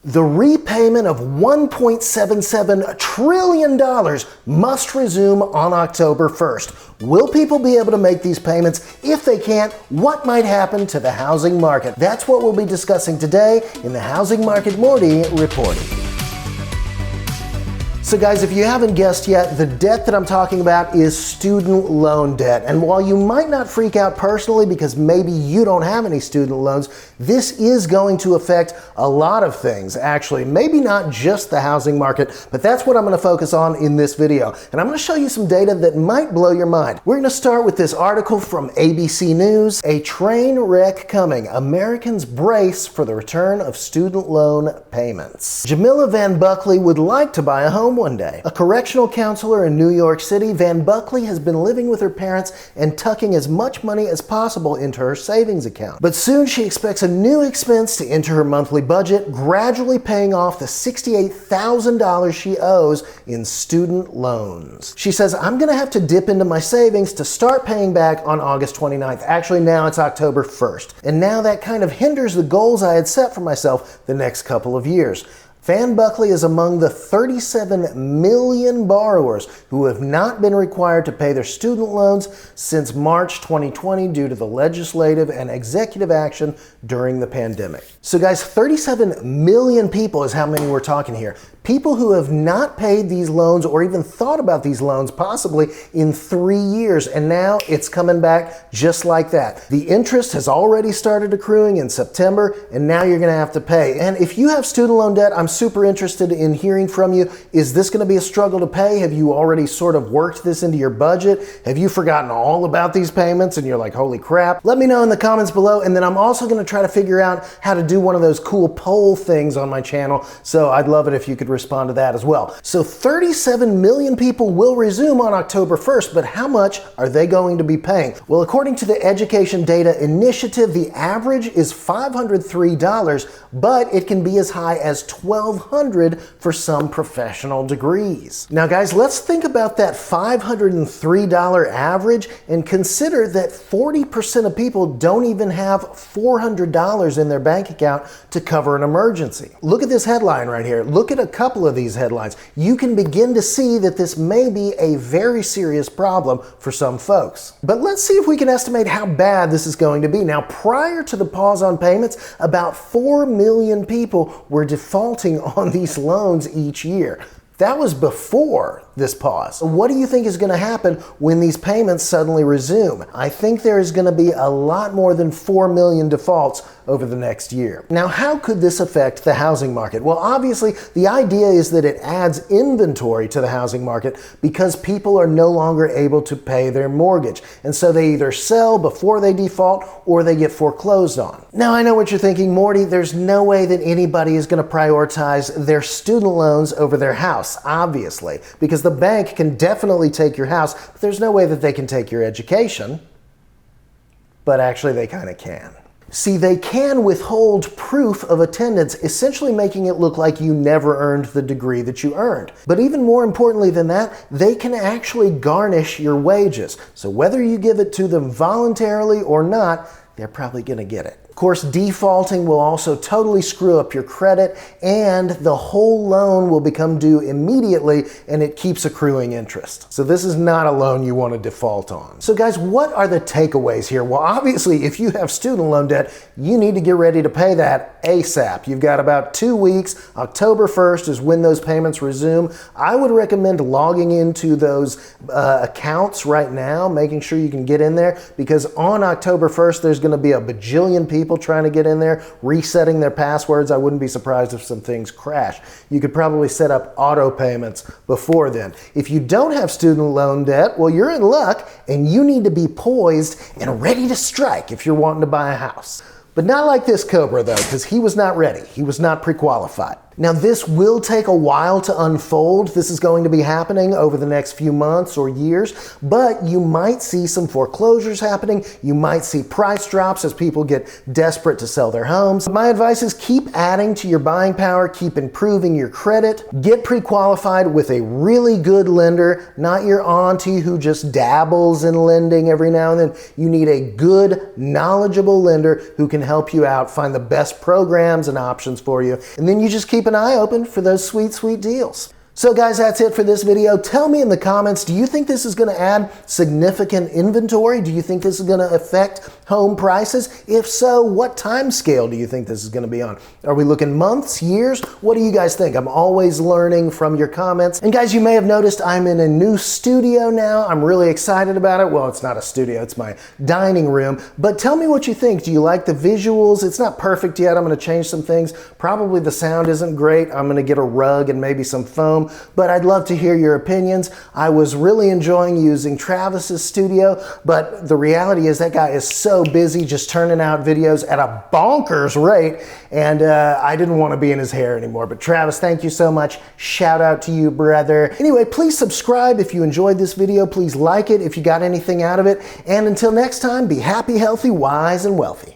The repayment of $1.77 trillion must resume on October 1st. Will people be able to make these payments? If they can't, what might happen to the housing market? That's what we'll be discussing today in the Housing Market Morty report. So guys, if you haven't guessed yet, the debt that I'm talking about is student loan debt. And while you might not freak out personally because maybe you don't have any student loans, this is going to affect a lot of things, actually. Maybe not just the housing market, but that's what I'm going to focus on in this video. And I'm going to show you some data that might blow your mind. We're going to start with this article from ABC News, "A Train Wreck Coming. Americans Brace for the Return of Student Loan Payments." Jamila Van Buckley would like to buy a home one day. A correctional counselor in New York City, Van Buckley has been living with her parents and tucking as much money as possible into her savings account. But soon she expects a new expense to enter her monthly budget, gradually paying off the $68,000 she owes in student loans. She says, "I'm going to have to dip into my savings to start paying back on August 29th. Actually, now it's October 1st. And now that kind of hinders the goals I had set for myself the next couple of years." Van Buckley is among the 37 million borrowers who have not been required to pay their student loans since March 2020 due to the legislative and executive action during the pandemic. So guys, 37 million people is how many we're talking here. People who have not paid these loans or even thought about these loans possibly in 3 years, and now it's coming back just like that. The interest has already started accruing in September, and now you're going to have to pay. And if you have student loan debt, I'm super interested in hearing from you. Is this going to be a struggle to pay? Have you already sort of worked this into your budget? Have you forgotten all about these payments and you're like, holy crap? Let me know in the comments below, and then I'm also going to try to figure out how to do one of those cool poll things on my channel, so I'd love it if you could respond to that as well. So 37 million people will resume on October 1st, but how much are they going to be paying? Well, according to the Education Data Initiative, the average is $503, but it can be as high as $1,200 for some professional degrees. Now guys, let's think about that $503 average and consider that 40% of people don't even have $400 in their bank account to cover an emergency. Look at this headline right here. Look at a couple of these headlines. You can begin to see that this may be a very serious problem for some folks. But let's see if we can estimate how bad this is going to be. Now, prior to the pause on payments, about 4 million people were defaulting on these loans each year. That was before this pause. What do you think is going to happen when these payments suddenly resume? I think there is going to be a lot more than 4 million defaults over the next year. Now, how could this affect the housing market? Well, obviously, the idea is that it adds inventory to the housing market because people are no longer able to pay their mortgage. And so they either sell before they default or they get foreclosed on. Now, I know what you're thinking, Morty, there's no way that anybody is going to prioritize their student loans over their house, obviously, because the bank can definitely take your house, but there's no way that they can take your education. But actually, they kind of can. See, they can withhold proof of attendance, essentially making it look like you never earned the degree that you earned. But even more importantly than that, they can actually garnish your wages. So whether you give it to them voluntarily or not, they're probably going to get it. Of course, defaulting will also totally screw up your credit, and the whole loan will become due immediately, and it keeps accruing interest. So this is not a loan you want to default on. So guys, what are the takeaways here? Well, obviously, if you have student loan debt, you need to get ready to pay that ASAP. You've got about 2 weeks. October 1st is when those payments resume. I would recommend logging into those accounts right now, making sure you can get in there, because on October 1st, there's going to be a bajillion people trying to get in there, resetting their passwords. I wouldn't be surprised if some things crash. You could probably set up auto payments before then. If you don't have student loan debt, well, you're in luck, and you need to be poised and ready to strike if you're wanting to buy a house. But not like this Cobra, though, because he was not ready. He was not pre-qualified. Now, this will take a while to unfold. This is going to be happening over the next few months or years, but you might see some foreclosures happening. You might see price drops as people get desperate to sell their homes. My advice is keep adding to your buying power, keep improving your credit, get pre-qualified with a really good lender, not your auntie who just dabbles in lending every now and then. You need a good, knowledgeable lender who can help you out, find the best programs and options for you, and then you just keep an eye open for those sweet, sweet deals. So guys, that's it for this video. Tell me in the comments, do you think this is going to add significant inventory? Do you think this is going to affect home prices? If so, what time scale do you think this is going to be on? Are we looking months, years? What do you guys think? I'm always learning from your comments. And guys, you may have noticed I'm in a new studio now. I'm really excited about it. Well, it's not a studio, it's my dining room. But tell me what you think. Do you like the visuals? It's not perfect yet. I'm going to change some things. Probably the sound isn't great. I'm going to get a rug and maybe some foam. But I'd love to hear your opinions. I was really enjoying using Travis's studio, but the reality is that guy is so busy just turning out videos at a bonkers rate, and I didn't want to be in his hair anymore. But Travis, thank you so much. Shout out to you, brother. Anyway, please subscribe if you enjoyed this video. Please like it if you got anything out of it. And until next time, be happy, healthy, wise, and wealthy.